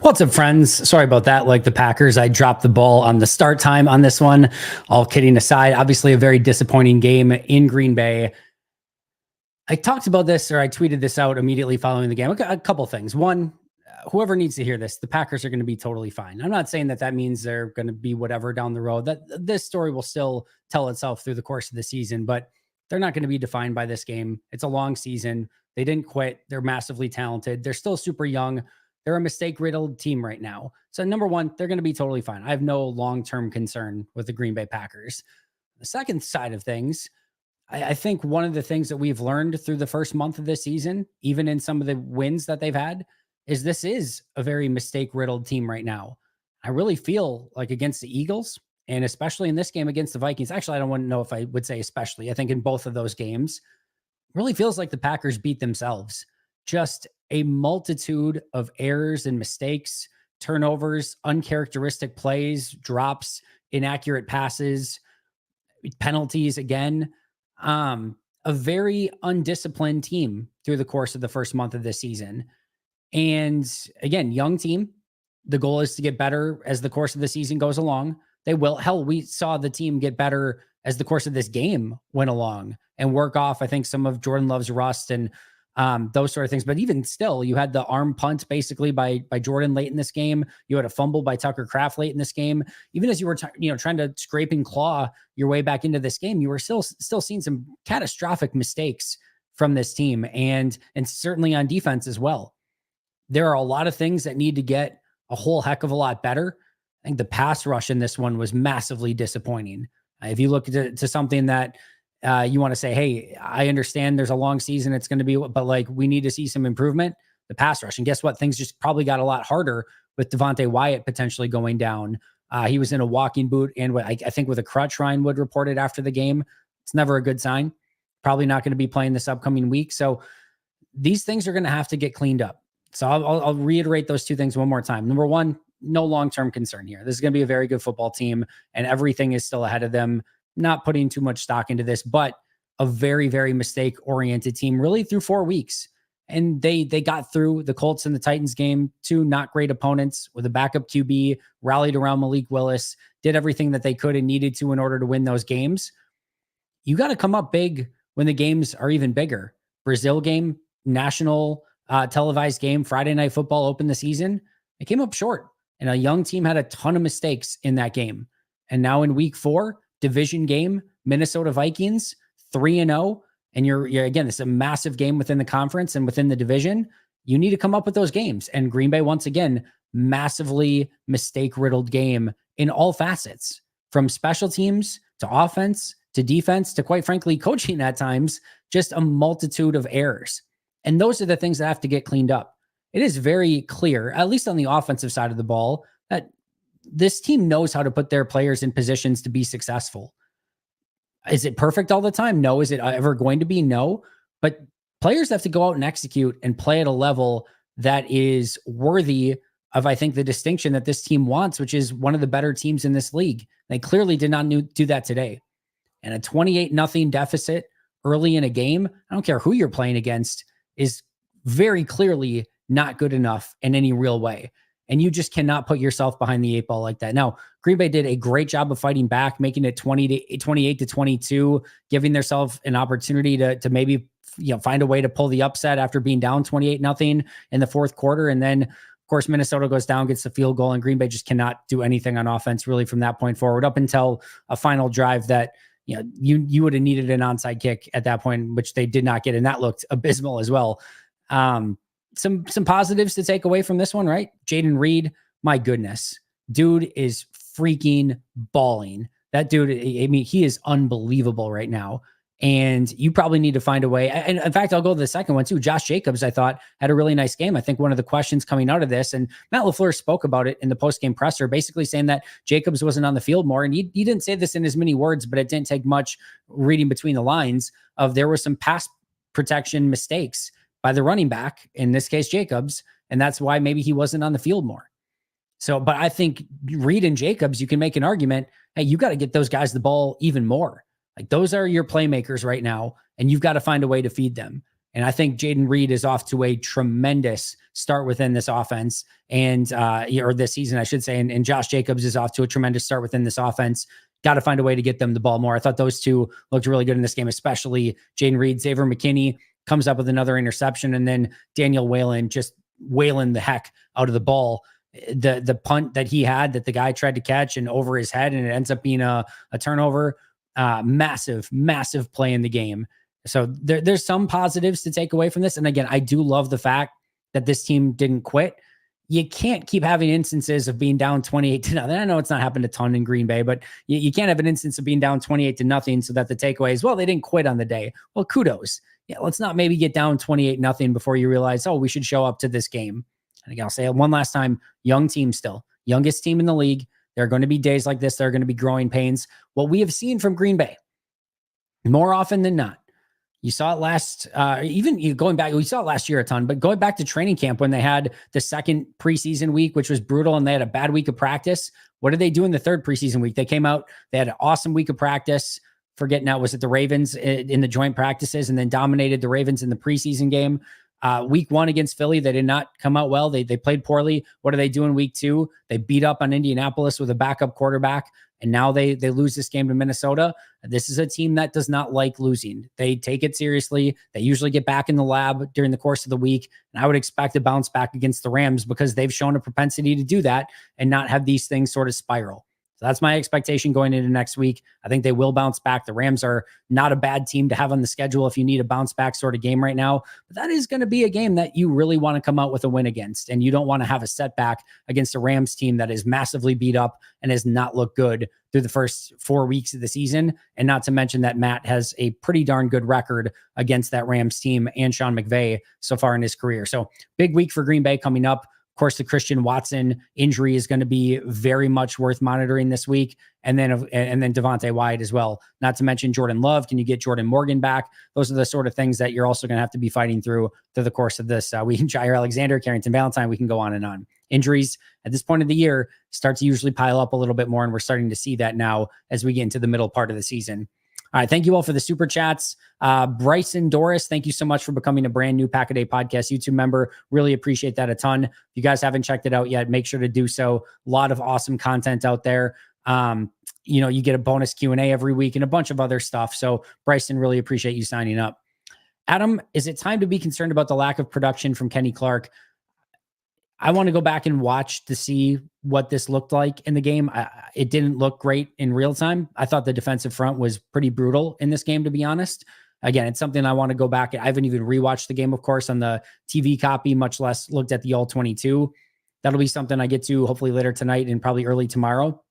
What's up, friends? Sorry about that. Like the Packers, I dropped the ball on the start time on this one. All kidding aside, obviously a very disappointing game in Green Bay. I talked about this, or I tweeted this out immediately following the game. A couple things. One, whoever needs to hear this, the Packers are going to be totally fine. I'm not saying that means they're going to be whatever down the road. That this story will still tell itself through the course of the season, but they're not going to be defined by this game. It's a long season. They didn't quit. They're massively talented. They're still super young. They're a mistake-riddled team right now. So number one, they're going to be totally fine. I have no long-term concern with the Green Bay Packers. The second side of things, I think one of the things that we've learned through the first month of this season, even in some of the wins that they've had, is this is a very mistake-riddled team right now. I really feel like against the Eagles, and especially in this game against the Vikings, actually, I don't want to know if I would say especially. I think in both of those games, really feels like the Packers beat themselves. Just a multitude of errors and mistakes, turnovers, uncharacteristic plays, drops, inaccurate passes, penalties again. A very undisciplined team through the course of the first month of this season. And again, young team. The goal is to get better as the course of the season goes along. They will. Hell, we saw the team get better as the course of this game went along and work off, I think, some of Jordan Love's rust and those sort of things. But even still, you had the arm punt basically by Jordan late in this game. You had a fumble by Tucker Kraft late in this game. Even as you were trying to scrape and claw your way back into this game, you were still seeing some catastrophic mistakes from this team, and certainly on defense as well. There are a lot of things that need to get a whole heck of a lot better. I think the pass rush in this one was massively disappointing. If you look to something that you want to say, hey, I understand there's a long season, it's going to be, but like we need to see some improvement, the pass rush. And guess what? Things just probably got a lot harder with Devontae Wyatt potentially going down. He was in a walking boot and I think with a crutch, Ryan Wood reported after the game. It's never a good sign. Probably not going to be playing this upcoming week. So these things are going to have to get cleaned up. So I'll reiterate those two things one more time. Number one, no long-term concern here. This is going to be a very good football team and everything is still ahead of them. Not putting too much stock into this, but a very, very mistake-oriented team really through 4 weeks. And they got through the Colts and the Titans game, two not great opponents with a backup QB, rallied around Malik Willis, did everything that they could and needed to in order to win those games. You got to come up big when the games are even bigger. Brazil game, national televised game, Friday Night Football opened the season. It came up short. And a young team had a ton of mistakes in that game. And now in week 4, division game, Minnesota Vikings, 3-0. And you're again, it's a massive game within the conference and within the division. You need to come up with those games. And Green Bay, once again, massively mistake-riddled game in all facets, from special teams to offense to defense to, quite frankly, coaching at times, just a multitude of errors. And those are the things that have to get cleaned up. It is very clear, at least on the offensive side of the ball, that this team knows how to put their players in positions to be successful. Is it perfect all the time? No. Is it ever going to be? No. But players have to go out and execute and play at a level that is worthy of, I think, the distinction that this team wants, which is one of the better teams in this league. They clearly did not do that today. And a 28-0 deficit early in a game, I don't care who you're playing against, is very clearly not good enough in any real way. And you just cannot put yourself behind the 8 ball like that. Now, Green Bay did a great job of fighting back, making it 28-22, giving themselves an opportunity to maybe find a way to pull the upset after being down 28-0 in the fourth quarter. And then, of course, Minnesota goes down, gets the field goal, and Green Bay just cannot do anything on offense really from that point forward, up until a final drive that you would have needed an onside kick at that point, which they did not get, and that looked abysmal as well. Some positives to take away from this one, right? Jaden Reed, my goodness, dude is freaking balling. That dude, I mean, he is unbelievable right now. And you probably need to find a way. And in fact, I'll go to the second one too. Josh Jacobs, I thought, had a really nice game. I think one of the questions coming out of this, and Matt LaFleur spoke about it in the postgame presser, basically saying that Jacobs wasn't on the field more. And he didn't say this in as many words, but it didn't take much reading between the lines of there were some pass protection mistakes by the running back, in this case, Jacobs. And that's why maybe he wasn't on the field more. So, but I think Reed and Jacobs, you can make an argument, hey, you got to get those guys the ball even more. Like, those are your playmakers right now, and you've got to find a way to feed them. And I think Jaden Reed is off to a tremendous start within this offense or this season, I should say. And Josh Jacobs is off to a tremendous start within this offense. Got to find a way to get them the ball more. I thought those two looked really good in this game, especially Jaden Reed. Xavier McKinney comes up with another interception, and then Daniel Whalen just whaling the heck out of the ball. The punt that he had that the guy tried to catch and over his head, and it ends up being a turnover. Massive play in the game. So there's some positives to take away from this. And again, I do love the fact that this team didn't quit. You can't keep having instances of being down 28-0. I know it's not happened a ton in Green Bay, but you can't have an instance of being down 28-0 so that the takeaway is, well, they didn't quit on the day. Well, kudos. Yeah, let's not maybe get down 28-0 before you realize, oh, we should show up to this game. And again, I'll say it one last time, young team still, youngest team in the league. There are going to be days like this. There are going to be growing pains. What we have seen from Green Bay, more often than not, you saw it going back, we saw it last year a ton, but going back to training camp when they had the second preseason week, which was brutal, and they had a bad week of practice. What did they do in the third preseason week? They came out, they had an awesome week of practice. Forgetting now, was it the Ravens in the joint practices, and then dominated the Ravens in the preseason game. Week 1 against Philly, they did not come out well. They played poorly. What do they do in week 2? They beat up on Indianapolis with a backup quarterback, and now they lose this game to Minnesota. This is a team that does not like losing. They take it seriously. They usually get back in the lab during the course of the week, and I would expect a bounce back against the Rams because they've shown a propensity to do that and not have these things sort of spiral. So that's my expectation going into next week. I think they will bounce back. The Rams are not a bad team to have on the schedule if you need a bounce back sort of game right now. But that is going to be a game that you really want to come out with a win against. And you don't want to have a setback against a Rams team that is massively beat up and has not looked good through the first 4 weeks of the season. And not to mention that Matt has a pretty darn good record against that Rams team and Sean McVay so far in his career. So big week for Green Bay coming up. Of course, the Christian Watson injury is going to be very much worth monitoring this week. And then Devontae Wyatt as well. Not to mention Jordan Love. Can you get Jordan Morgan back? Those are the sort of things that you're also going to have to be fighting through the course of this. We can Jair Alexander, Carrington Valentine. We can go on and on. Injuries at this point of the year start to usually pile up a little bit more. And we're starting to see that now as we get into the middle part of the season. All right. Thank you all for the super chats. Bryson Doris, thank you so much for becoming a brand new Pack a Day Podcast YouTube member. Really appreciate that a ton. If you guys haven't checked it out yet, make sure to do so. A lot of awesome content out there. You get a bonus Q&A every week and a bunch of other stuff. So Bryson, really appreciate you signing up. Adam, is it time to be concerned about the lack of production from Kenny Clark? I want to go back and watch to see what this looked like in the game. It didn't look great in real time. I thought the defensive front was pretty brutal in this game, to be honest. Again, it's something I want to go back. I haven't even rewatched the game, of course, on the TV copy, much less looked at the all 22. That'll be something I get to hopefully later tonight and probably early tomorrow.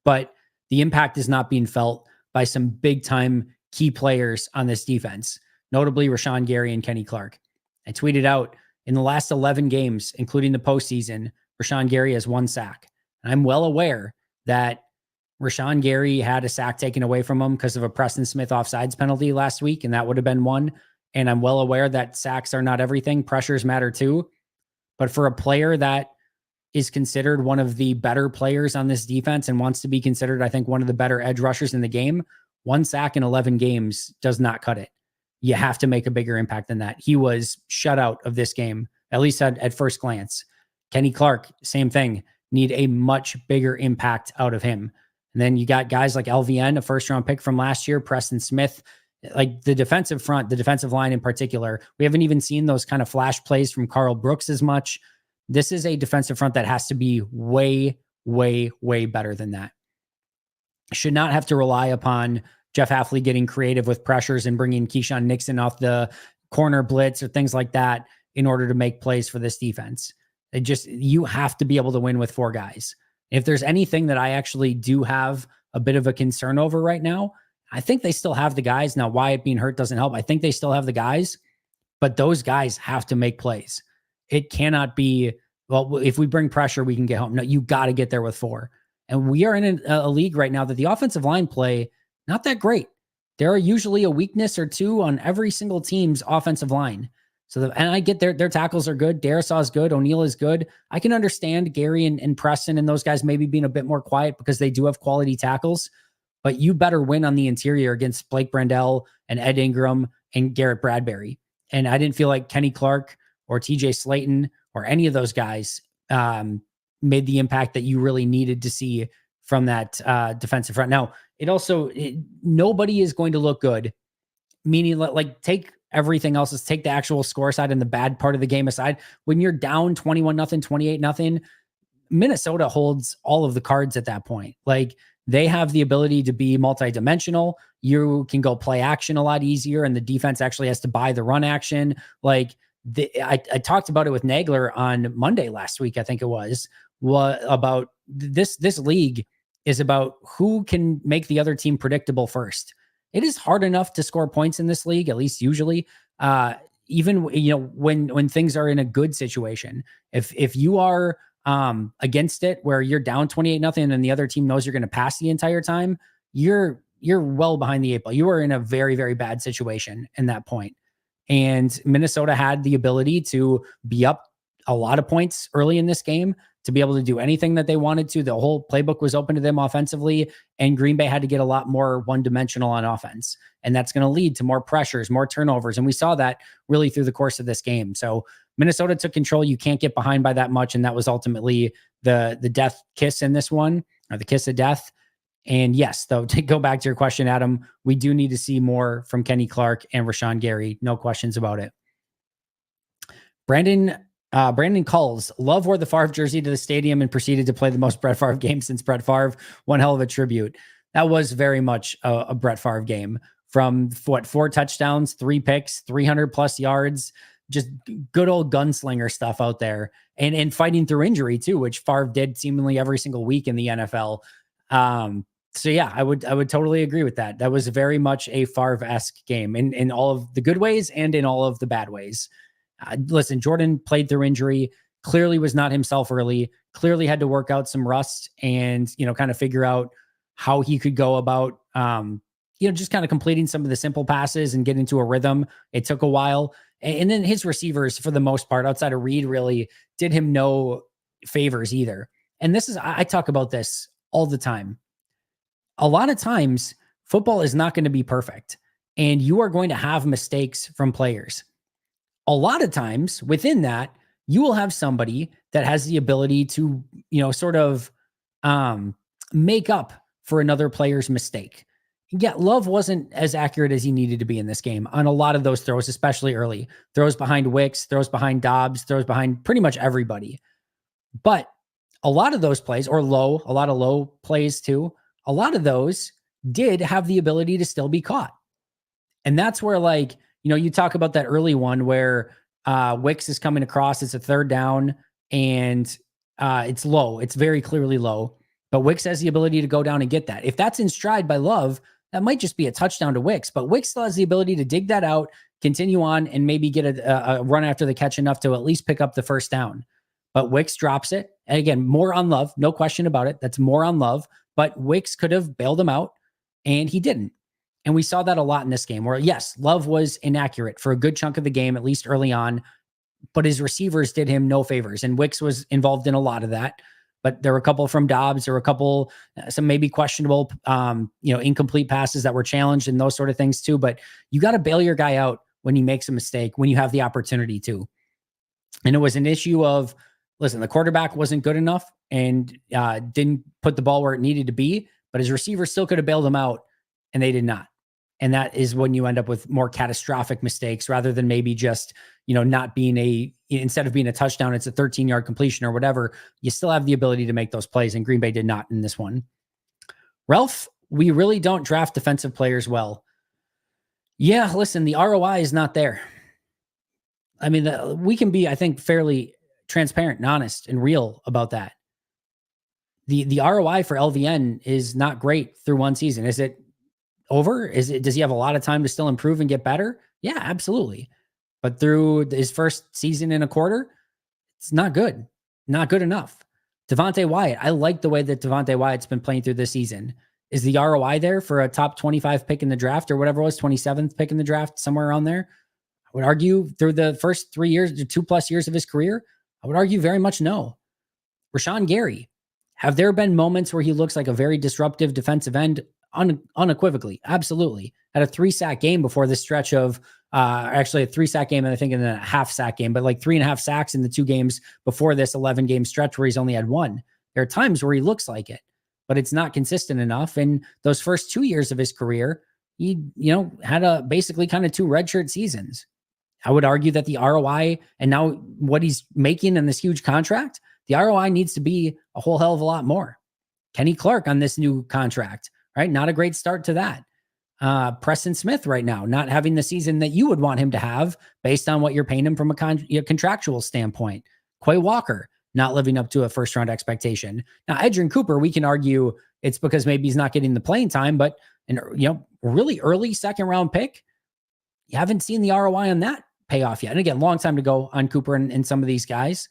But the impact is not being felt by some big time key players on this defense, notably Rashawn Gary and Kenny Clark. I tweeted out, in the last 11 games, including the postseason, Rashawn Gary has 1 sack. And I'm well aware that Rashawn Gary had a sack taken away from him because of a Preston Smith offsides penalty last week, and that would have been 1. And I'm well aware that sacks are not everything. Pressures matter too. But for a player that is considered one of the better players on this defense and wants to be considered, I think, one of the better edge rushers in the game, 1 sack in 11 games does not cut it. You have to make a bigger impact than that. He was shut out of this game, at least at first glance. Kenny Clark, same thing. Need a much bigger impact out of him. And then you got guys like LVN, a first-round pick from last year, Preston Smith. Like the defensive front, the defensive line in particular, we haven't even seen those kind of flash plays from Carl Brooks as much. This is a defensive front that has to be way, way, way better than that. Should not have to rely upon Jeff Hafley getting creative with pressures and bringing Keyshawn Nixon off the corner blitz or things like that in order to make plays for this defense. You have to be able to win with 4 guys. If there's anything that I actually do have a bit of a concern over right now, I think they still have the guys. Now, Wyatt being hurt doesn't help. I think they still have the guys, but those guys have to make plays. It cannot be, well, if we bring pressure, we can get home. No, you got to get there with 4. And we are in a league right now that the offensive line play, not that great. There are usually a weakness or 2 on every single team's offensive line. And I get their tackles are good. Darisaw is good. O'Neal is good. I can understand Gary and Preston and those guys maybe being a bit more quiet because they do have quality tackles, but you better win on the interior against Blake Brandell and Ed Ingram and Garrett Bradbury. And I didn't feel like Kenny Clark or TJ Slayton or any of those guys made the impact that you really needed to see from that defensive front. Now, nobody is going to look good, meaning like take everything else, take the actual score side and the bad part of the game aside. When you're down 21-0, 28-0, Minnesota holds all of the cards at that point. Like, they have the ability to be multidimensional. You can go play action a lot easier, and the defense actually has to buy the run action. Like, I talked about it with Nagler on Monday last week, I think it was, about this league is about who can make the other team predictable first. It is hard enough to score points in this league, at least usually. Even when things are in a good situation, if you are against it where you're down 28-0 and the other team knows you're going to pass the entire time, you're well behind the eight ball. You are in a very, very bad situation in that point. And Minnesota had the ability to be up a lot of points early in this game to be able to do anything that they wanted to. The whole playbook was open to them offensively, and Green Bay had to get a lot more one-dimensional on offense. And that's going to lead to more pressures, more turnovers. And we saw that really through the course of this game. So Minnesota took control. You can't get behind by that much. And that was ultimately the death kiss in this one, or the kiss of death. And yes, though, to go back to your question, Adam, we do need to see more from Kenny Clark and Rashawn Gary. No questions about it. Brandon Culls, Love wore the Favre jersey to the stadium and proceeded to play the most Brett Favre game since Brett Favre. One hell of a tribute. That was very much a Brett Favre game. From 4 touchdowns, 3 picks, 300 plus yards, just good old gunslinger stuff out there, and fighting through injury too, which Favre did seemingly every single week in the NFL. So yeah, I would totally agree with that. That was very much a Favre-esque game in all of the good ways and in all of the bad ways. Listen, Jordan played through injury, clearly was not himself early, clearly had to work out some rust and, kind of figure out how he could go about, just kind of completing some of the simple passes and get into a rhythm. It took a while. And then his receivers, for the most part, outside of Reed, really did him no favors either. And I talk about this all the time. A lot of times, football is not going to be perfect, and you are going to have mistakes from players. A lot of times within that, you will have somebody that has the ability to, sort of make up for another player's mistake. Yeah, Love wasn't as accurate as he needed to be in this game on a lot of those throws, especially early. Throws behind Wicks, throws behind Dobbs, throws behind pretty much everybody. But a lot of those plays, or a lot of low plays too, a lot of those did have the ability to still be caught. And that's where, you talk about that early one where Wicks is coming across. It's a 3rd down and it's low. It's very clearly low. But Wicks has the ability to go down and get that. If that's in stride by Love, that might just be a touchdown to Wicks. But Wicks still has the ability to dig that out, continue on, and maybe get a run after the catch enough to at least pick up the 1st down. But Wicks drops it. And again, more on Love. No question about it. That's more on Love. But Wicks could have bailed him out, and he didn't. And we saw that a lot in this game where, yes, Love was inaccurate for a good chunk of the game, at least early on, but his receivers did him no favors. And Wicks was involved in a lot of that. But there were a couple from Dobbs, there were a couple, some maybe questionable, incomplete passes that were challenged and those sort of things too. But you got to bail your guy out when he makes a mistake, when you have the opportunity to. And it was an issue of, listen, the quarterback wasn't good enough and didn't put the ball where it needed to be, but his receivers still could have bailed him out, and they did not. And that is when you end up with more catastrophic mistakes rather than maybe just, not being instead of being a touchdown, it's a 13-yard completion or whatever. You still have the ability to make those plays, and Green Bay did not in this one. Ralph, we really don't draft defensive players well. Yeah, listen, the ROI is not there. I mean, we can be, I think, fairly transparent and honest and real about that. The ROI for LVN is not great through one season. Is it over? Does he have a lot of time to still improve and get better? Yeah, absolutely. But through his first season and a quarter, it's not good. Not good enough. Devontae Wyatt, I like the way that Devontae Wyatt's been playing through this season. Is the ROI there for a top 25 pick in the draft or whatever it was, 27th pick in the draft, somewhere around there? I would argue through the first 3 years, 2+ years of his career, I would argue very much no. Rashawn Gary, have there been moments where he looks like a very disruptive defensive end? unequivocally, absolutely. Had a 3-sack game before this stretch of actually a 3-sack game, and I think in a half-sack game, but like 3.5 sacks in the 2 games before this 11-game stretch where he's only had 1. There are times where he looks like it, but it's not consistent enough. And those first 2 years of his career, he, had a basically kind of 2 redshirt seasons. I would argue that the ROI and now what he's making in this huge contract, the ROI needs to be a whole hell of a lot more. Kenny Clark on this new contract, right? Not a great start to that. Preston Smith right now, not having the season that you would want him to have based on what you're paying him from a contractual standpoint. Quay Walker, not living up to a first-round expectation. Now, Edgerrin Cooper, we can argue it's because maybe he's not getting the playing time, but really early second-round pick, you haven't seen the ROI on that payoff yet. And again, long time to go on Cooper and some of these guys.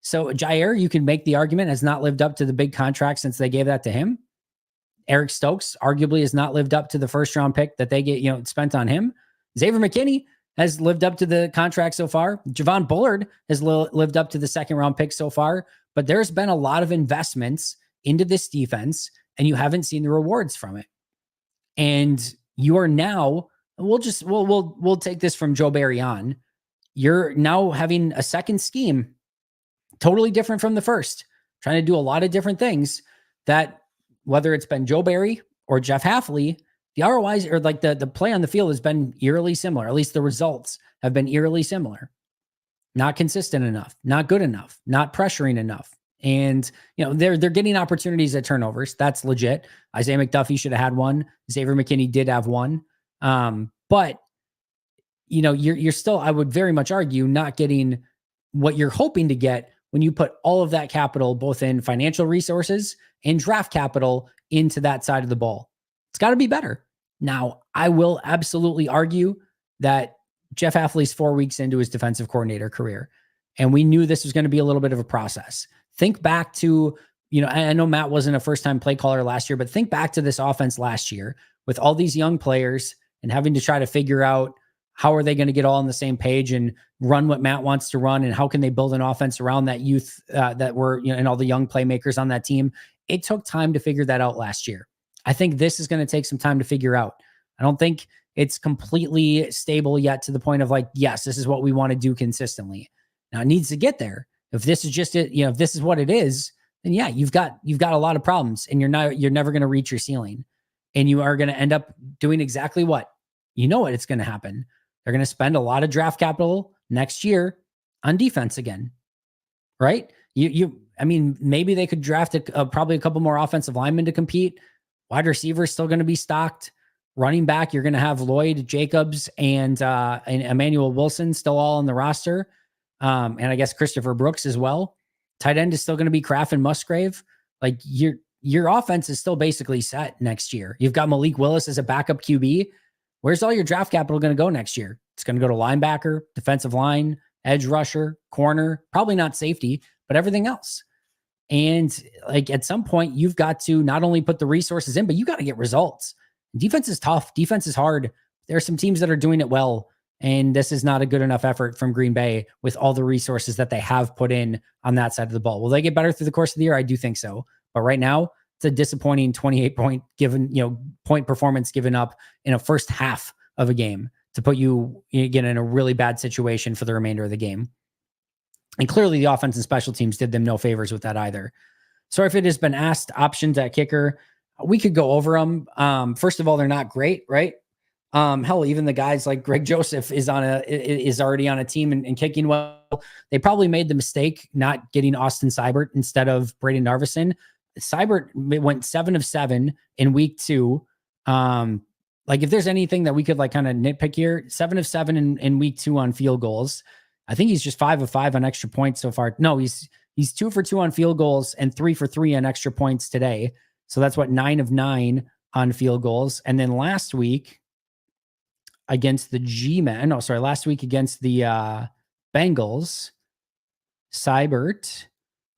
So Jair, you can make the argument, has not lived up to the big contract since they gave that to him. Eric Stokes arguably has not lived up to the first-round pick that they get spent on him. Xavier McKinney has lived up to the contract so far. Javon Bullard has lived up to the second-round pick so far. But there's been a lot of investments into this defense, and you haven't seen the rewards from it. And you are now, we'll take this from Joe Barry on. You're now having a second scheme, totally different from the first, trying to do a lot of different things that, whether it's been Joe Barry or Jeff Hafley, the ROIs or like the play on the field has been eerily similar. At least the results have been eerily similar. Not consistent enough, not good enough, not pressuring enough. And, they're getting opportunities at turnovers. That's legit. Isaiah McDuffie should have had one. Xavier McKinney did have one. But, you're still, I would very much argue, not getting what you're hoping to get when you put all of that capital, both in financial resources and draft capital, into that side of the ball. It's got to be better. Now, I will absolutely argue that Jeff Hafley's 4 weeks into his defensive coordinator career, and we knew this was going to be a little bit of a process. Think back to, I know Matt wasn't a first-time play caller last year, but think back to this offense last year with all these young players and having to try to figure out how are they going to get all on the same page and run what Matt wants to run, and how can they build an offense around that youth that were, and all the young playmakers on that team. It took time to figure that out last year. I think this is going to take some time to figure out. I don't think it's completely stable yet to the point of like, yes, this is what we want to do consistently. Now it needs to get there. If this is just it, if this is what it is, then yeah, you've got a lot of problems, and you're never going to reach your ceiling, and you are going to end up doing exactly what it's going to happen. They're going to spend a lot of draft capital next year on defense again, right? Maybe they could draft probably a couple more offensive linemen to compete. Wide receiver is still going to be stocked. Running back, you're going to have Lloyd Jacobs and Emmanuel Wilson still all on the roster. And I guess Christopher Brooks as well. Tight end is still going to be Kraft and Musgrave. Like your offense is still basically set next year. You've got Malik Willis as a backup QB. Where's all your draft capital going to go next year? It's going to go to linebacker, defensive line, edge rusher, corner, probably not safety, but everything else. And like at some point, you've got to not only put the resources in, but you got to get results. Defense is tough. Defense is hard. There are some teams that are doing it well, and this is not a good enough effort from Green Bay with all the resources that they have put in on that side of the ball. Will they get better through the course of the year? I do think so. But right now, it's a disappointing 28-point point performance given up in a first half of a game to put you again in a really bad situation for the remainder of the game. And clearly the offense and special teams did them no favors with that either. Sorry if it has been asked, options at kicker. We could go over them. First of all, they're not great, right? Hell, even the guys like Greg Joseph is already on a team and kicking well. They probably made the mistake not getting Austin Seibert instead of Braden Narveson. Seibert went 7 of 7 in week 2. Like if there's anything that we could like kind of nitpick here, 7 of 7 in week 2 on field goals. I think he's just 5 of 5 on extra points so far. No, he's 2 for 2 on field goals and 3 for 3 on extra points today. So that's 9 of 9 on field goals. And then last week against the last week against the Bengals, Seibert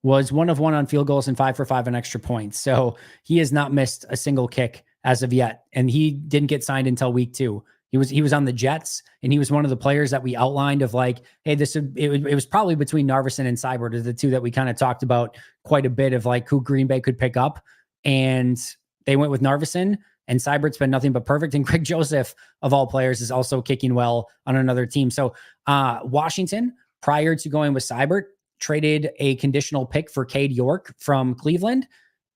was 1 of 1 on field goals and 5 for 5 on extra points. So he has not missed a single kick as of yet. And he didn't get signed until week 2. He was on the Jets, and he was one of the players that we outlined of like, hey, it was probably between Narveson and Seibert are the two that we kind of talked about quite a bit of like who Green Bay could pick up. And they went with Narveson. and Seibert's been nothing but perfect. And Greg Joseph, of all players, is also kicking well on another team. So Washington, prior to going with Seibert, traded a conditional pick for Cade York from Cleveland,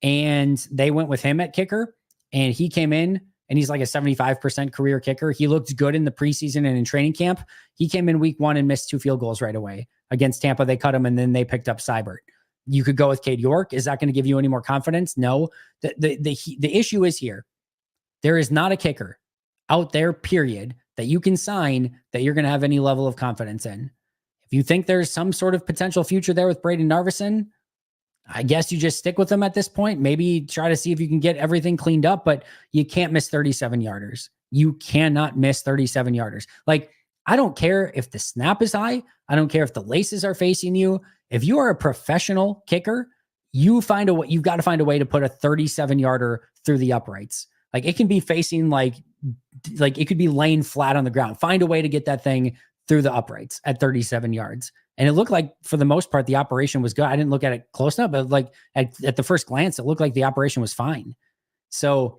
and they went with him at kicker, and he came in, and he's like a 75% career kicker. He looked good in the preseason and in training camp. He came in week 1 and missed 2 field goals right away. Against Tampa, they cut him, and then they picked up Seibert. You could go with Cade York. Is that going to give you any more confidence? No. The issue is here. There is not a kicker out there, period, that you can sign that you're going to have any level of confidence in. If you think there's some sort of potential future there with Braden Narveson, I guess you just stick with them at this point. Maybe try to see if you can get everything cleaned up, but you can't miss 37-yarders. You cannot miss 37-yarders. Like, I don't care if the snap is high. I don't care if the laces are facing you. If you are a professional kicker, you've got to find a way to put a 37-yarder through the uprights. Like, it can be facing like it could be laying flat on the ground. Find a way to get that thing through the uprights at 37 yards. And it looked like, for the most part, the operation was good. I didn't look at it close enough, but like at the first glance, it looked like the operation was fine. So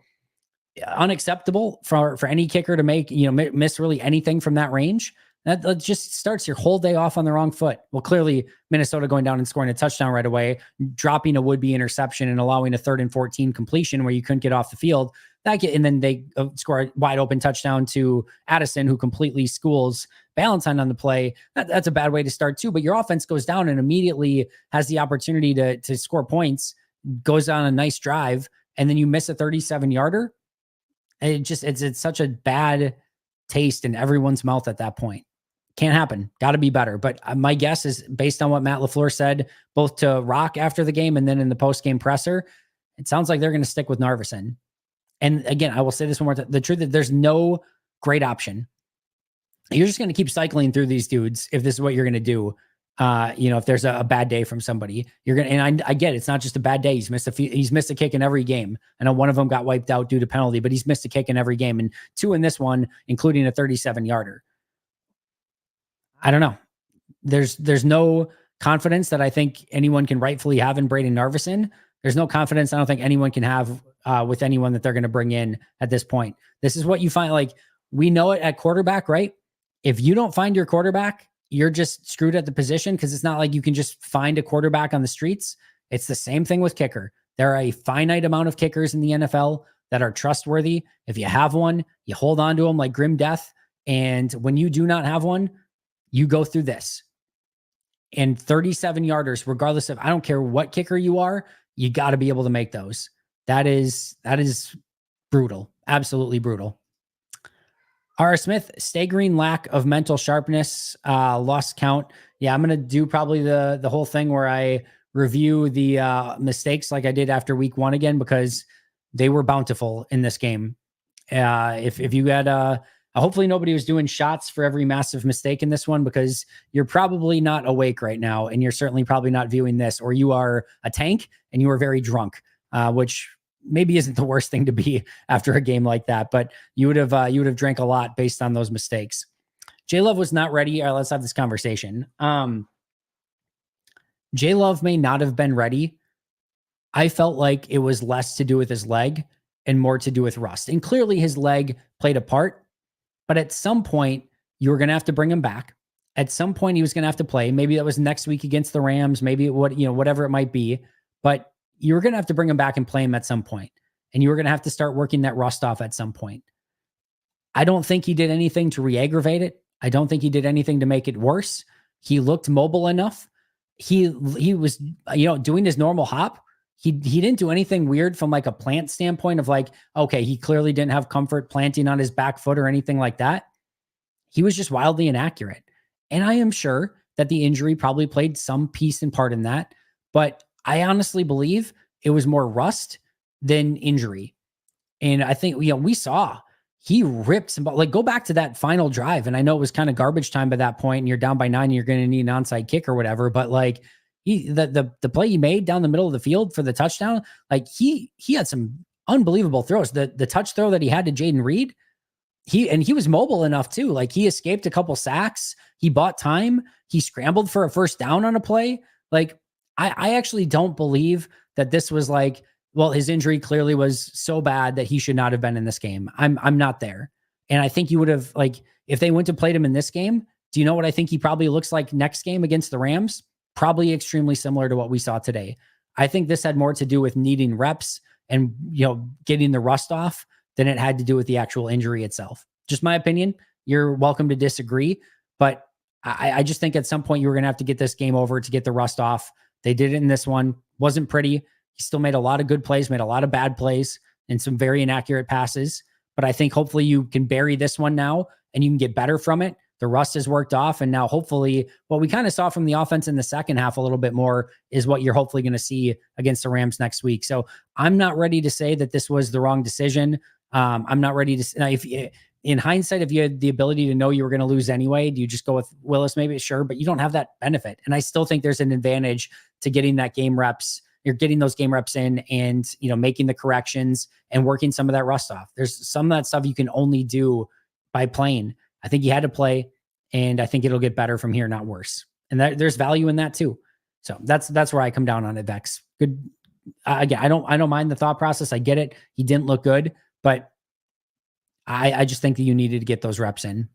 unacceptable for any kicker to make, miss really anything from that range. That just starts your whole day off on the wrong foot. Well, clearly Minnesota going down and scoring a touchdown right away, dropping a would-be interception and allowing a 3rd and 14 completion where you couldn't get off the field. And then they score a wide open touchdown to Addison, who completely schools Ballantyne on the play. That's a bad way to start too. But your offense goes down and immediately has the opportunity to score points, goes on a nice drive, and then you miss a 37-yarder. It's such a bad taste in everyone's mouth at that point. Can't happen. Got to be better. But my guess is, based on what Matt LaFleur said, both to Rock after the game and then in the post-game presser, it sounds like they're going to stick with Narveson. And again, I will say this one more time. The truth is, there's no great option. You're just going to keep cycling through these dudes if this is what you're going to do. If there's a bad day from somebody, you're going to, and I get it, it's not just a bad day. He's missed a kick in every game. I know one of them got wiped out due to penalty, but he's missed a kick in every game, and 2 in this one, including a 37-yarder. I don't know. There's no confidence that I think anyone can rightfully have in Braden Narveson. There's no confidence I don't think anyone can have with anyone that they're going to bring in at this point. This is what you find. Like, we know it at quarterback, right? If you don't find your quarterback, you're just screwed at the position, because it's not like you can just find a quarterback on the streets. It's the same thing with kicker. There are a finite amount of kickers in the NFL that are trustworthy. If you have one, you hold on to them like grim death. And when you do not have one, you go through this. And 37-yarders, regardless of, I don't care what kicker you are, you got to be able to make those. That is brutal. Absolutely brutal. R. Smith, staggering lack of mental sharpness, lost count. Yeah, I'm going to do probably the whole thing where I review the mistakes like I did after week 1 again, because they were bountiful in this game. If you had, hopefully nobody was doing shots for every massive mistake in this one, because you're probably not awake right now, and you're certainly probably not viewing this, or you are a tank and you are very drunk, which maybe isn't the worst thing to be after a game like that, but you would have drank a lot based on those mistakes. J Love was not ready. All right, let's have this conversation. J Love may not have been ready. I felt like it was less to do with his leg and more to do with rust. And clearly his leg played a part, but at some point you were going to have to bring him back. At some point he was going to have to play. Maybe that was next week against the Rams, maybe whatever it might be, but you were going to have to bring him back and play him at some point. And you were going to have to start working that rust off at some point. I don't think he did anything to re-aggravate it. I don't think he did anything to make it worse. He looked mobile enough. He was, doing his normal hop. He didn't do anything weird from like a plant standpoint of like, okay, he clearly didn't have comfort planting on his back foot or anything like that. He was just wildly inaccurate. And I am sure that the injury probably played some piece and part in that, but I honestly believe it was more rust than injury. And I think, we saw he ripped some, like, go back to that final drive. And I know it was kind of garbage time by that point, and you're down by 9, and you're going to need an onside kick or whatever. But like the play he made down the middle of the field for the touchdown, like he had some unbelievable throws. The touch throw that he had to Jaden Reed, he was mobile enough too. Like, he escaped a couple sacks. He bought time. He scrambled for a first down on a play. Like, I actually don't believe that this was like well, his injury clearly was so bad that he should not have been in this game. I'm not there. And I think you would have, like, if they went to played him in this game, do you know what I think he probably looks like next game against the Rams? Probably extremely similar to what we saw today. I think this had more to do with needing reps and, getting the rust off than it had to do with the actual injury itself. Just my opinion. You're welcome to disagree, but I just think at some point you were going to have to get this game over to get the rust off. They did it in this one. Wasn't pretty. He still made a lot of good plays, made a lot of bad plays, and some very inaccurate passes. But I think hopefully you can bury this one now and you can get better from it. The rust has worked off. And now hopefully what we kind of saw from the offense in the second half a little bit more is what you're hopefully going to see against the Rams next week. So I'm not ready to say that this was the wrong decision. I'm not ready to, in hindsight, if you had the ability to know you were going to lose anyway, do you just go with Willis? Maybe, sure, but you don't have that benefit. And I still think there's an advantage to getting that game reps. You're getting those game reps in and, making the corrections and working some of that rust off. There's some of that stuff you can only do by playing. I think you had to play, and I think it'll get better from here, not worse. And there's value in that too. So that's where I come down on it, Vex. Good. Again, I don't mind the thought process. I get it. He didn't look good, but I just think that you needed to get those reps in.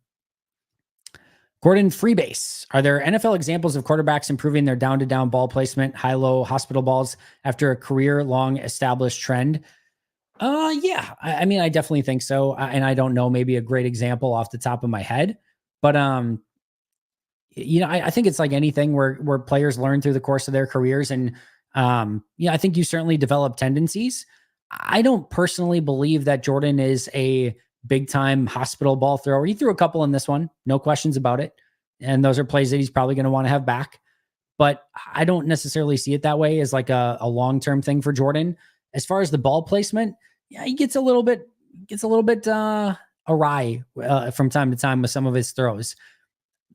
Gordon Freebase. Are there NFL examples of quarterbacks improving their down-to-down ball placement, high-low hospital balls after a career-long established trend? Yeah. I definitely think so. And I don't know maybe a great example off the top of my head, but I think it's like anything where players learn through the course of their careers. And I think you certainly develop tendencies. I don't personally believe that Jordan is a big time hospital ball thrower. He threw a couple in this one, no questions about it. And those are plays that he's probably going to want to have back. But I don't necessarily see it that way as like a long-term thing for Jordan. As far as the ball placement, yeah, he gets a little bit awry from time to time with some of his throws.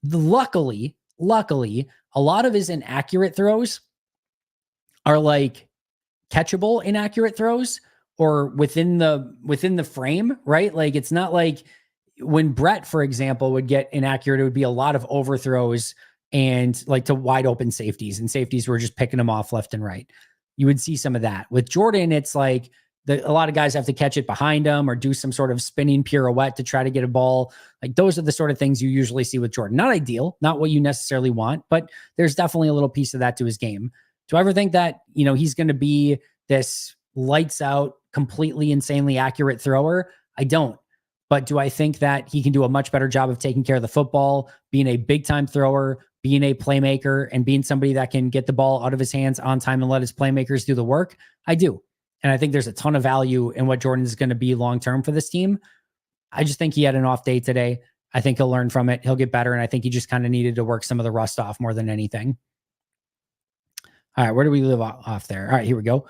Luckily, a lot of his inaccurate throws are like catchable inaccurate throws or within the frame, right? Like it's not like when Brett, for example, would get inaccurate, it would be a lot of overthrows and like to wide open safeties, and safeties were just picking them off left and right. You would see some of that. With Jordan, it's like a lot of guys have to catch it behind him or do some sort of spinning pirouette to try to get a ball. Like those are the sort of things you usually see with Jordan. Not ideal, not what you necessarily want, but there's definitely a little piece of that to his game. Do I ever think that, he's going to be this lights out, completely insanely accurate thrower? I don't. But do I think that he can do a much better job of taking care of the football, being a big time thrower, being a playmaker, and being somebody that can get the ball out of his hands on time and let his playmakers do the work? I do. And I think there's a ton of value in what Jordan is going to be long-term for this team. I just think he had an off day today. I think he'll learn from it. He'll get better. And I think he just kind of needed to work some of the rust off more than anything. All right. Where do we live off there? All right, here we go.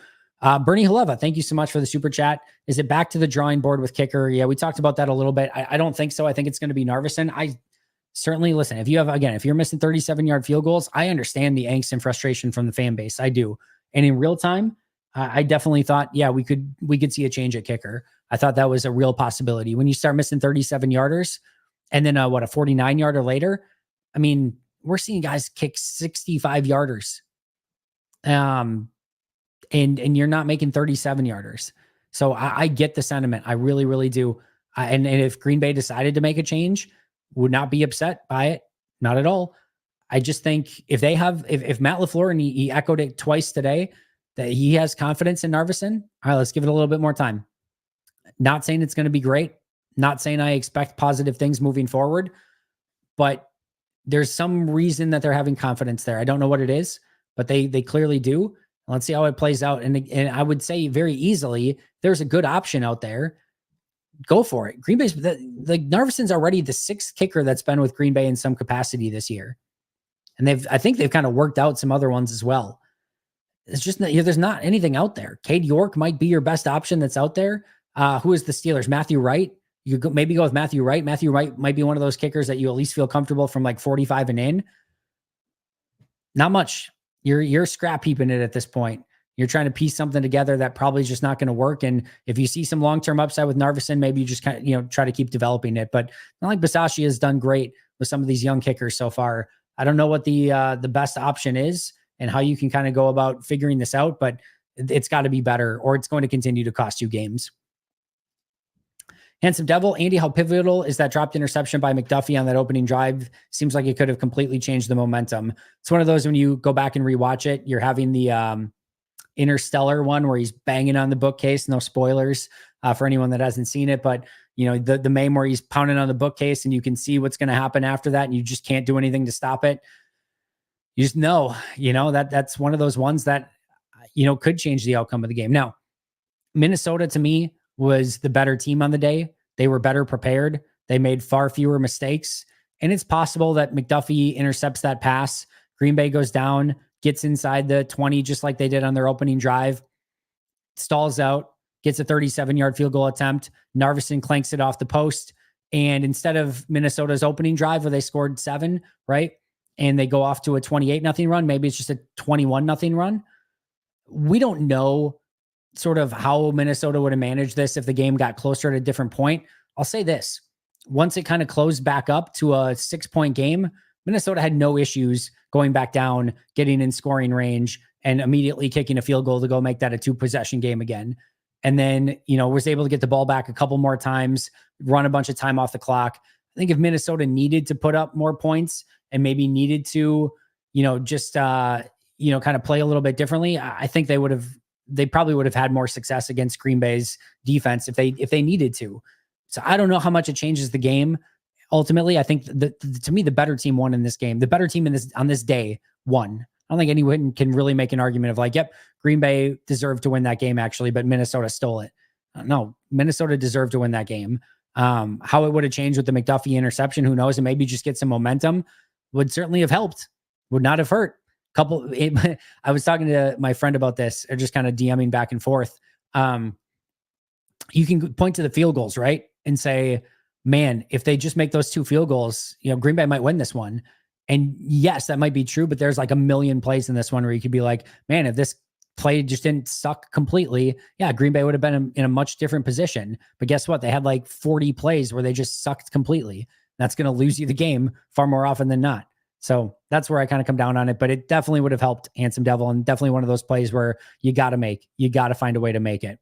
Bernie Haleva, thank you so much for the super chat. Is it back to the drawing board with kicker? Yeah, we talked about that a little bit. I don't think so. I think it's going to be Narveson. I certainly listen. If you're missing 37-yard field goals, I understand the angst and frustration from the fan base. I do. And in real time, I definitely thought, yeah, we could see a change at kicker. I thought that was a real possibility. When you start missing 37-yarders and then a 49-yarder later, I mean, we're seeing guys kick 65-yarders. And you're not making 37-yarders. So I get the sentiment. I really, really do. And if Green Bay decided to make a change, would not be upset by it. Not at all. I just think if Matt LaFleur, and he echoed it twice today, that he has confidence in Narveson, all right, let's give it a little bit more time. Not saying it's going to be great. Not saying I expect positive things moving forward, but there's some reason that they're having confidence there. I don't know what it is, but they clearly do. Let's see how it plays out. And I would say very easily, there's a good option out there. Go for it. Green Bay's Narveson's already the sixth kicker that's been with Green Bay in some capacity this year. And I think they've kind of worked out some other ones as well. It's just that there's not anything out there. Cade York might be your best option that's out there. Who is the Steelers? Matthew Wright. You could maybe go with Matthew Wright. Matthew Wright might be one of those kickers that you at least feel comfortable from like 45 and in. Not much. You're scrap heaping it at this point. You're trying to piece something together that probably is just not going to work. And if you see some long-term upside with Narveson, maybe you just kind of, try to keep developing it. But not like Bisaccia has done great with some of these young kickers so far. I don't know what the best option is and how you can kind of go about figuring this out, but it's got to be better, or it's going to continue to cost you games. Handsome Devil, Andy, how pivotal is that dropped interception by McDuffie on that opening drive? Seems like it could have completely changed the momentum. It's one of those when you go back and rewatch it, you're having the Interstellar one where he's banging on the bookcase. No spoilers for anyone that hasn't seen it, but the meme where he's pounding on the bookcase and you can see what's going to happen after that, and you just can't do anything to stop it. You just know, that's one of those ones that could change the outcome of the game. Now, Minnesota to me was the better team on the day. They were better prepared. They made far fewer mistakes. And it's possible that McDuffie intercepts that pass. Green Bay goes down, gets inside the 20, just like they did on their opening drive, stalls out, gets a 37-yard field goal attempt. Narveson clanks it off the post. And instead of Minnesota's opening drive where they scored 7, right? And they go off to a 28-0 run, maybe it's just a 21-0 run. We don't know sort of how Minnesota would have managed this if the game got closer at a different point. I'll say this. Once it kind of closed back up to a 6-point game, Minnesota had no issues going back down, getting in scoring range, and immediately kicking a field goal to go make that a 2-possession game again. And then, was able to get the ball back a couple more times, run a bunch of time off the clock. I think if Minnesota needed to put up more points and maybe needed to, just, kind of play a little bit differently, I think they probably would have had more success against Green Bay's defense if they needed to. So I don't know how much it changes the game. Ultimately, I think to me, the better team won in this game. The better team on this day won. I don't think anyone can really make an argument of like, yep, Green Bay deserved to win that game actually, but Minnesota stole it. No, Minnesota deserved to win that game. How it would have changed with the McDuffie interception, who knows? And maybe just get some momentum would certainly have helped. Would not have hurt. I was talking to my friend about this, or just kind of DMing back and forth. You can point to the field goals, right? And say, man, if they just make those 2 field goals, Green Bay might win this one. And yes, that might be true, but there's like a million plays in this one where you could be like, man, if this play just didn't suck completely, yeah, Green Bay would have been in a much different position. But guess what? They had like 40 plays where they just sucked completely. That's going to lose you the game far more often than not. So that's where I kind of come down on it, but it definitely would have helped Handsome Devil, and definitely one of those plays where you got to find a way to make it.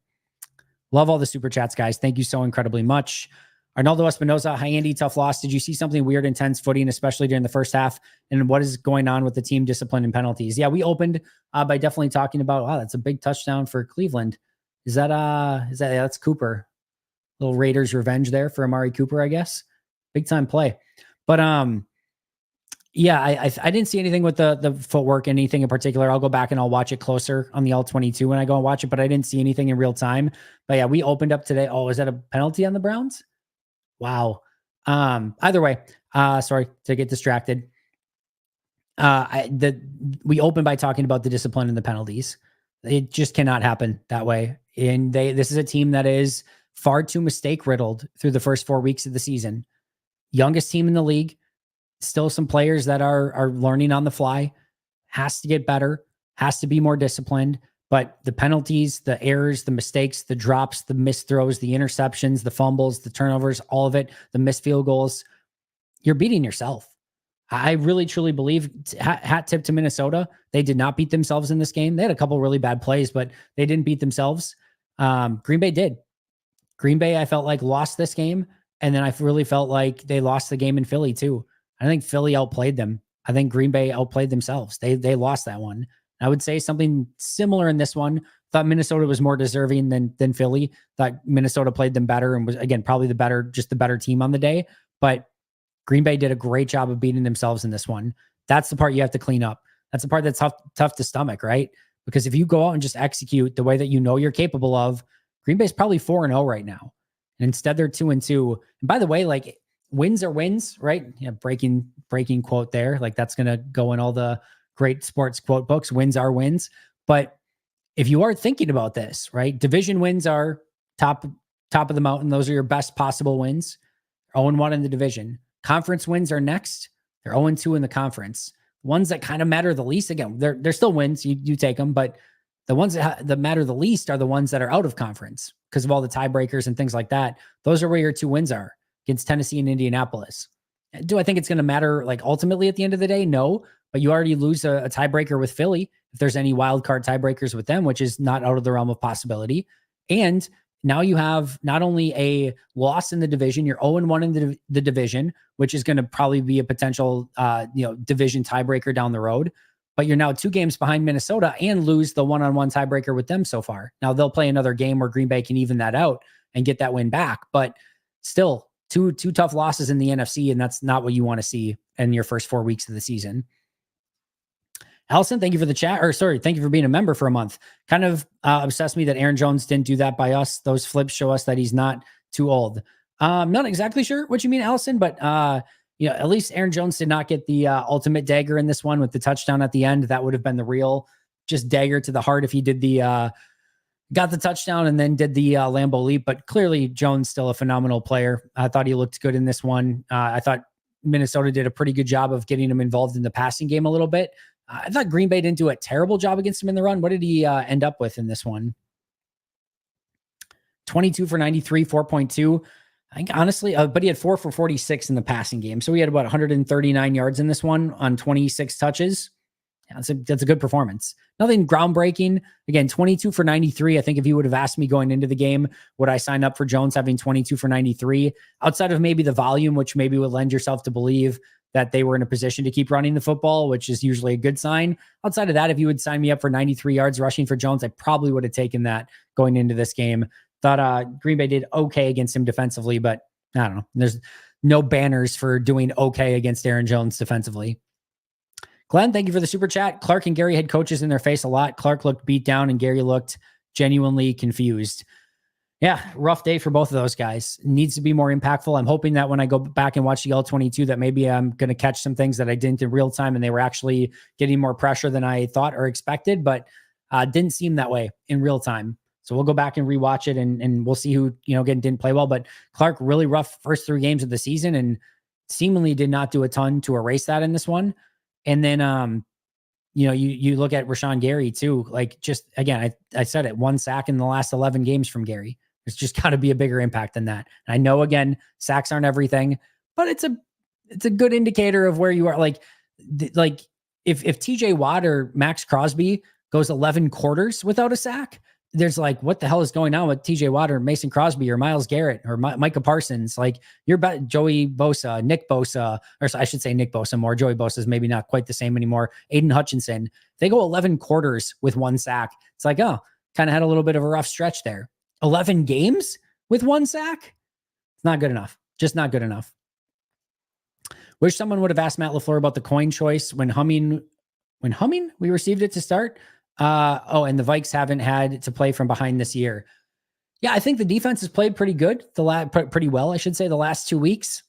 Love all the super chats, guys. Thank you so incredibly much. Arnaldo Espinoza, hi Andy, tough loss. Did you see something weird, intense footing, especially during the first half? And what is going on with the team discipline and penalties? Yeah, we opened by definitely talking about, wow, that's a big touchdown for Cleveland. That's Cooper. Little Raiders revenge there for Amari Cooper, I guess. Big time play. But yeah, I didn't see anything with the footwork, anything in particular. I'll go back and I'll watch it closer on the All-22 when I go and watch it, but I didn't see anything in real time. But yeah, we opened up today. Oh, is that a penalty on the Browns? Wow. Either way, sorry to get distracted. We opened by talking about the discipline and the penalties. It just cannot happen that way. And this is a team that is far too mistake riddled through the first 4 weeks of the season. Youngest team in the league. Still some players that are learning on the fly. Has to get better. Has to be more disciplined. But the penalties, the errors, the mistakes, the drops, the missed throws, the interceptions, the fumbles, the turnovers, all of it, the missed field goals, you're beating yourself. I really, truly believe, hat tip to Minnesota, they did not beat themselves in this game. They had a couple really bad plays, but they didn't beat themselves. Green Bay did. Green Bay, I felt like, lost this game. And then I really felt like they lost the game in Philly too. I think Philly outplayed them. I think Green Bay outplayed themselves. They lost that one. I would say something similar in this one. Thought Minnesota was more deserving than Philly. Thought Minnesota played them better and was, again, probably the better team on the day. But Green Bay did a great job of beating themselves in this one. That's the part you have to clean up. That's the part that's tough to stomach, right? Because if you go out and just execute the way that you know you're capable of, Green Bay's probably 4-0 right now. And instead they're 2-2. And by the way, like, wins are wins, right? Yeah, breaking quote there. Like, that's going to go in all the great sports quote books. Wins are wins. But if you are thinking about this, right? Division wins are top of the mountain. Those are your best possible wins. 0-1 in the division. Conference wins are next. They're 0-2 in the conference. Ones that kind of matter the least, again, they're still wins. You take them, but the ones that matter the least are the ones that are out of conference because of all the tiebreakers and things like that. Those are where your 2 wins are, against Tennessee and Indianapolis. Do I think it's going to matter, like, ultimately at the end of the day? No, but you already lose a tiebreaker with Philly. if there's any wild card tiebreakers with them, which is not out of the realm of possibility. And now you have not only a loss in the division, you're 0-1 in the division, which is going to probably be a potential, division tiebreaker down the road. But you're now 2 games behind Minnesota and lose the one-on-one tiebreaker with them so far. Now they'll play another game where Green Bay can even that out and get that win back. But still, two tough losses in the NFC, and that's not what you want to see in your first 4 weeks of the season. Allison, thank you for the chat. Thank you for being a member for a month. Kind of obsessed me that Aaron Jones didn't do that by us. Those flips show us that he's not too old. I'm not exactly sure what you mean, Allison, but at least Aaron Jones did not get the ultimate dagger in this one with the touchdown at the end. That would have been the real just dagger to the heart if he did got the touchdown and then did the Lambeau leap. But clearly Jones still a phenomenal player. I thought he looked good in this one. I thought Minnesota did a pretty good job of getting him involved in the passing game a little bit. I thought Green Bay didn't do a terrible job against him in the run. What did he end up with in this one? 22 for 93, 4.2. I think honestly, but he had 4 for 46 in the passing game. So he had about 139 yards in this one on 26 touches. Yeah, that's a good performance. Nothing groundbreaking. Again, 22 for 93. I think if you would have asked me going into the game, would I sign up for Jones having 22 for 93? Outside of maybe the volume, which maybe would lend yourself to believe that they were in a position to keep running the football, which is usually a good sign. Outside of that, if you would sign me up for 93 yards rushing for Jones, I probably would have taken that going into this game. Thought Green Bay did okay against him defensively, but I don't know. There's no banners for doing okay against Aaron Jones defensively. Glenn, thank you for the super chat. Clark and Gary had coaches in their face a lot. Clark looked beat down and Gary looked genuinely confused. Yeah, rough day for both of those guys. Needs to be more impactful. I'm hoping that when I go back and watch the L22 that maybe I'm going to catch some things that I didn't in real time and they were actually getting more pressure than I thought or expected, but didn't seem that way in real time. So we'll go back and rewatch it and we'll see who, again, didn't play well. But Clark, really rough first 3 games of the season and seemingly did not do a ton to erase that in this one. And then, you look at Rashawn Gary too, like just, again, I said it, 1 sack in the last 11 games from Gary. There's just got to be a bigger impact than that. And I know, again, sacks aren't everything, but it's a good indicator of where you are. Like if TJ Watt or Max Crosby goes 11 quarters without a sack, there's like, what the hell is going on with TJ Watt or Mason Crosby or Myles Garrett or Micah Parsons? Like you're Joey Bosa, Nick Bosa, or I should say Nick Bosa more. Joey Bosa is maybe not quite the same anymore. Aiden Hutchinson, they go 11 quarters with 1 sack. It's like, oh, kind of had a little bit of a rough stretch there. 11 games with 1 sack? It's not good enough. Just not good enough. Wish someone would have asked Matt LaFleur about the coin choice when humming, we received it to start. And the Vikes haven't had to play from behind this year. Yeah, I think the defense has played pretty good. Pretty well, I should say, the last 2 weeks.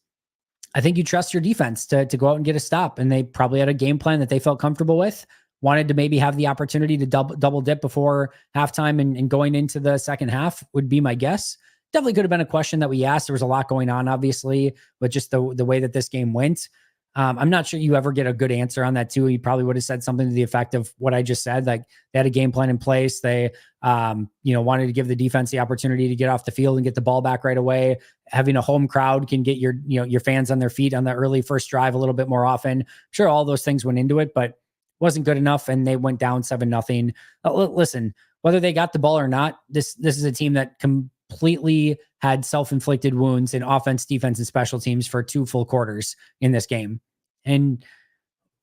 I think you trust your defense to go out and get a stop. And they probably had a game plan that they felt comfortable with. Wanted to maybe have the opportunity to double dip before halftime and going into the second half would be my guess. Definitely could have been a question that we asked. There was a lot going on, obviously, but just the way that this game went. I'm not sure you ever get a good answer on that too. He probably would have said something to the effect of what I just said. Like they had a game plan in place. They, wanted to give the defense the opportunity to get off the field and get the ball back right away. Having a home crowd can get your fans on their feet on the early first drive a little bit more often. Sure, all those things went into it, but wasn't good enough. And they went down 7-0. Listen, whether they got the ball or not, this is a team that completely had self-inflicted wounds in offense, defense, and special teams for 2 full quarters in this game. And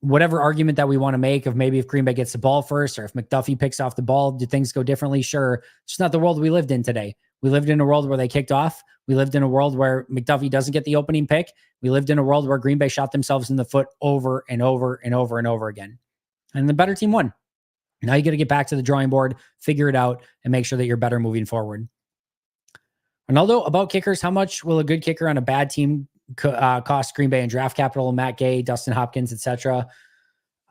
whatever argument that we want to make of maybe if Green Bay gets the ball first or if McDuffie picks off the ball, do things go differently? Sure. It's just not the world we lived in today. We lived in a world where they kicked off. We lived in a world where McDuffie doesn't get the opening pick. We lived in a world where Green Bay shot themselves in the foot over and over and over and over again. And the better team won. Now you got to get back to the drawing board, figure it out, and make sure that you're better moving forward. Ronaldo, about kickers, how much will a good kicker on a bad team cost Green Bay in draft capital? Matt Gay, Dustin Hopkins, etc.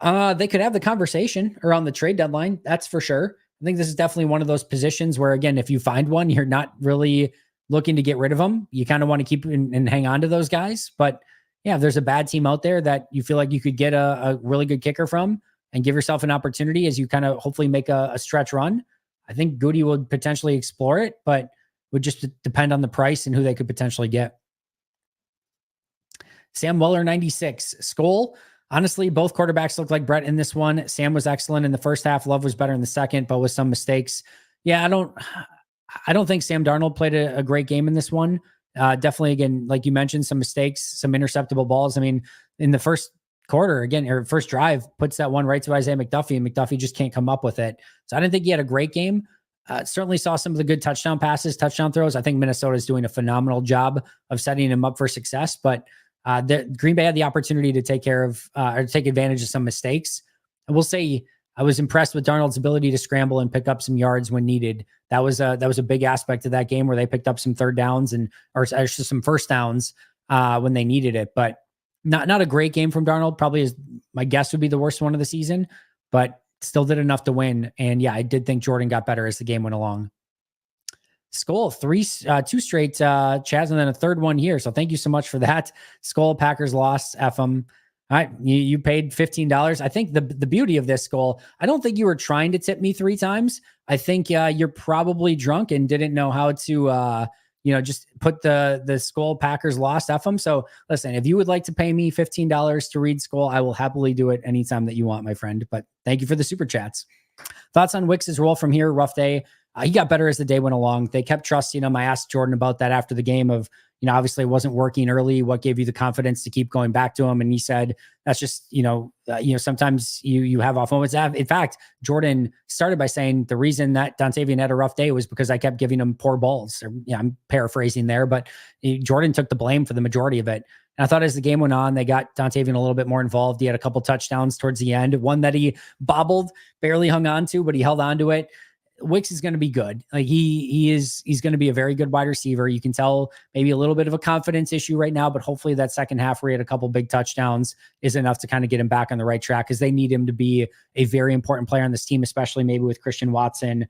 They could have the conversation around the trade deadline. That's for sure. I think this is definitely one of those positions where, again, if you find one, you're not really looking to get rid of them. You kind of want to keep and hang on to those guys. But yeah, if there's a bad team out there that you feel like you could get a really good kicker from and give yourself an opportunity as you kind of hopefully make a stretch run, I think Goody would potentially explore it, but would just depend on the price and who they could potentially get. Sam Weller, 96. Skol, Honestly, both quarterbacks looked like Brett in this one. Sam was excellent in the first half. Love was better in the second, but with some mistakes. Yeah, I don't think Sam Darnold played a great game in this one. Definitely, again, like you mentioned, some mistakes, some interceptable balls. I mean, in the first quarter, again, or first drive, puts that one right to Isaiah McDuffie, and McDuffie just can't come up with it. So I didn't think he had a great game. Certainly saw some of the good touchdown passes, touchdown throws. I think Minnesota is doing a phenomenal job of setting him up for success, but the Green Bay had the opportunity to take care of or take advantage of some mistakes. I will say I was impressed with Darnold's ability to scramble and pick up some yards when needed. That was a big aspect of that game where they picked up some third downs or some first downs when they needed it. But not a great game from Darnold. Probably is my guess would be the worst one of the season, but still did enough to win. And yeah, I did think Jordan got better as the game went along. Skull, two straight Chaz, and then a third one here. So thank you so much for that. Skull, Packers lost. F them. All right, you paid $15. I think the beauty of this, Skull, I don't think you were trying to tip me 3 times. I think you're probably drunk and didn't know how to just put the Skull Packers lost F them. So listen, if you would like to pay me $15 to read Skull, I will happily do it anytime that you want, my friend. But thank you for the super chats. Thoughts on Wicks's role from here? Rough day. He got better as the day went along. They kept trusting him. I asked Jordan about that after the game of, obviously it wasn't working early. What gave you the confidence to keep going back to him? And he said, that's just, sometimes you have off moments. In fact, Jordan started by saying the reason that Dontavian had a rough day was because I kept giving him poor balls. I'm paraphrasing there, but Jordan took the blame for the majority of it. And I thought as the game went on, they got Dontavian a little bit more involved. He had a couple touchdowns towards the end, one that he bobbled, barely hung on to, but he held on to it. Wicks is going to be good. Like he's going to be a very good wide receiver. You can tell maybe a little bit of a confidence issue right now, but hopefully that second half where he had a couple big touchdowns is enough to kind of get him back on the right track because they need him to be a very important player on this team, especially maybe with Christian Watson,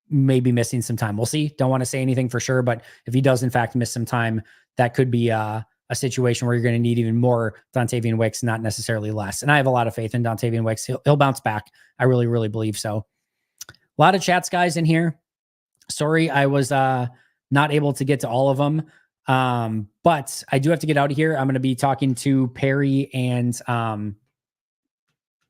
maybe missing some time. We'll see. Don't want to say anything for sure, but if he does in fact miss some time, that could be a situation where you're going to need even more Dontavian Wicks, not necessarily less. And I have a lot of faith in Dontavian Wicks. He'll bounce back. I really, really believe so. A lot of chats, guys, in here. Sorry, I was not able to get to all of them. But I do have to get out of here. I'm going to be talking to Perry and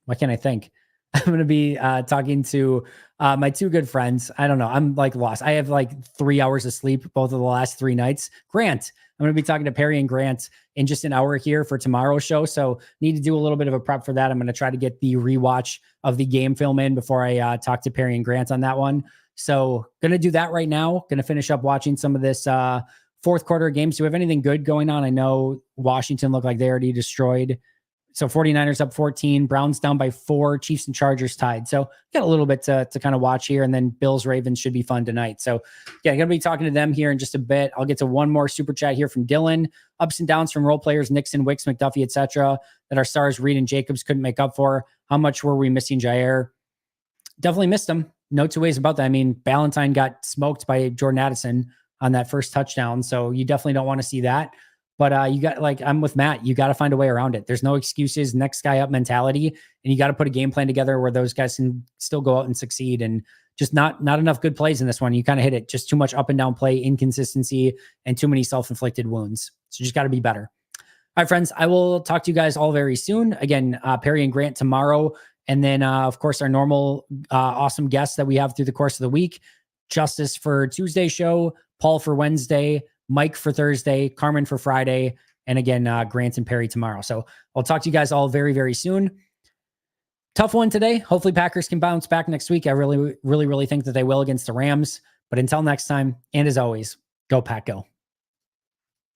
what can I think? I'm going to be talking to my 2 good friends. I don't know. I'm like lost. I have like 3 hours of sleep, both of the last 3 nights. Grant, I'm going to be talking to Perry and Grant in just an hour here for tomorrow's show. So need to do a little bit of a prep for that. I'm going to try to get the rewatch of the game film in before I talk to Perry and Grant on that one. So going to do that right now. Going to finish up watching some of this fourth quarter games. Do we have anything good going on? I know Washington looked like they already destroyed. So 49ers up 14, Browns down by 4, Chiefs and Chargers tied. So got a little bit to kind of watch here. And then Bills Ravens should be fun tonight. So yeah, I'm going to be talking to them here in just a bit. I'll get to one more super chat here from Dylan. Ups and downs from role players, Nixon, Wicks, McDuffie, etc. that our stars Reed and Jacobs couldn't make up for. How much were we missing Jair? Definitely missed him. No 2 ways about that. I mean, Ballantyne got smoked by Jordan Addison on that first touchdown. So you definitely don't want to see that. But you got, like, I'm with Matt. You got to find a way around it. There's no excuses, next guy up mentality. And you got to put a game plan together where those guys can still go out and succeed. And just not enough good plays in this one. You kind of hit it. Just too much up and down play, inconsistency, and too many self-inflicted wounds. So you just got to be better. All right, friends, I will talk to you guys all very soon. Again, Perry and Grant tomorrow. And then, of course, our normal awesome guests that we have through the course of the week. Justice for Tuesday show, Paul for Wednesday, Mike for Thursday, Carmen for Friday, and again, Grant and Perry tomorrow. So I'll talk to you guys all very, very soon. Tough one today. Hopefully Packers can bounce back next week. I really, really, really think that they will against the Rams. But until next time, and as always, go Pack, go.